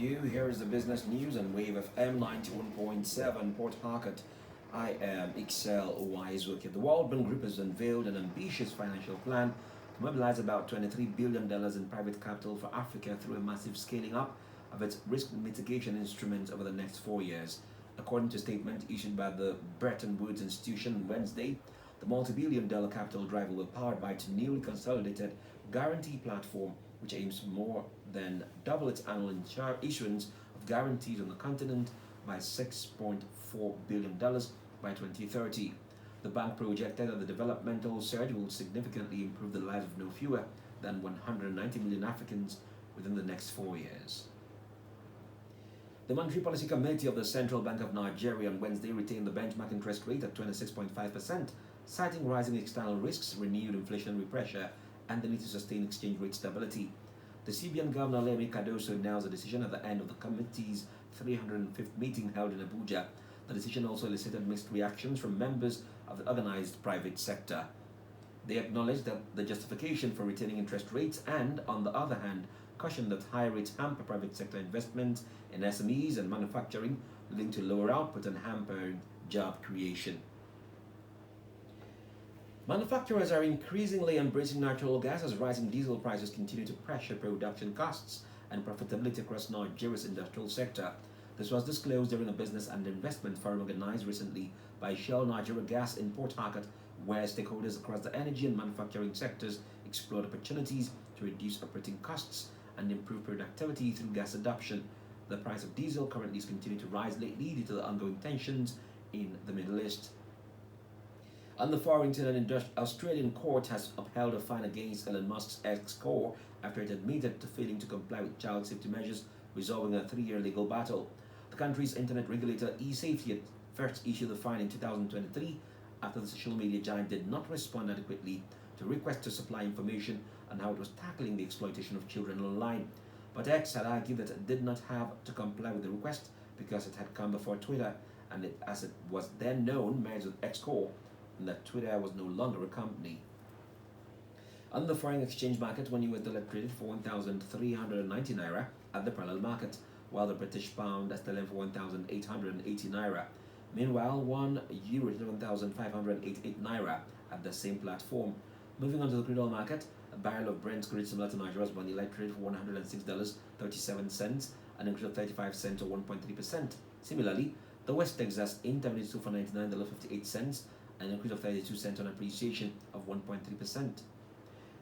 Here is the business news on WAVE FM 91.7 Port Harcourt. I am Excel Uwaezuoke. The World Bank Group has unveiled an ambitious financial plan to mobilize about $23 billion in private capital for Africa through a massive scaling up of its risk mitigation instruments over the next 4 years. According to a statement issued by the Bretton Woods Institution on Wednesday, the multi-billion-dollar capital drive will be powered by its newly consolidated guarantee platform, which aims more than double its annual issuance of guarantees on the continent by $6.4 billion by 2030. The bank projected that the developmental surge will significantly improve the lives of no fewer than 190 million Africans within the next 4 years. The Monetary Policy Committee of the Central Bank of Nigeria on Wednesday retained the benchmark interest rate at 26.5%, citing rising external risks, renewed inflationary pressure, and the need to sustain exchange rate stability. The CBN Governor Lemi Cardoso announced the decision at the end of the committee's 305th meeting held in Abuja. The decision also elicited mixed reactions from members of the organized private sector. They acknowledged that the justification for retaining interest rates and, on the other hand, cautioned that high rates hamper private sector investment in SMEs and manufacturing, leading to lower output and hampering job creation. Manufacturers are increasingly embracing natural gas as rising diesel prices continue to pressure production costs and profitability across Nigeria's industrial sector. This was disclosed during a business and investment forum organized recently by Shell Nigeria Gas in Port Harcourt, where stakeholders across the energy and manufacturing sectors explored opportunities to reduce operating costs and improve productivity through gas adoption. The price of diesel currently is continuing to rise lately due to the ongoing tensions in the Middle East. On the foreign, an Australian court has upheld a fine against Elon Musk's ex-co after it admitted to failing to comply with child safety measures, resolving a 3-year legal battle. The country's internet regulator eSafety first issued the fine in 2023 after the social media giant did not respond adequately to requests to supply information on how it was tackling the exploitation of children online. But X had argued that it did not have to comply with the request because it had come before Twitter, and as it was then known, merged with X-Corp, and that Twitter was no longer a company. On the foreign exchange market, one US dollar traded for 1,390 naira at the parallel market, while the British pound is selling for 1,880 naira. Meanwhile, 1 euro traded 1,588 naira at the same platform. Moving on to the crude oil market, a barrel of Brent crude similar to Nigeria's vanilla traded for $106.37, an increase of 35 cents or 1.3%. Similarly, the West Texas Intermediate sold for $99.58, an increase of 32 cents on appreciation of 1.3%.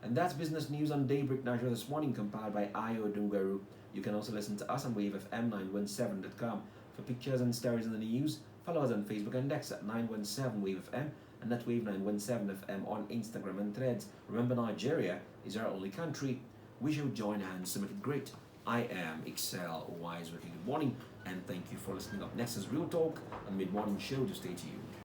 And that's business news on Daybreak Nigeria this morning, compiled by Ayo Dungaru. You can also listen to us on WaveFM917.com. For pictures and stories in the news, follow us on Facebook and X at 917WaveFM and at Wave917FM on Instagram and Threads. Remember, Nigeria is our only country. We shall join hands to make it great. I am Excel Uwaezuoke. Good morning, and thank you for listening. Up next is Real Talk on Mid-Morning Show. To stay tuned.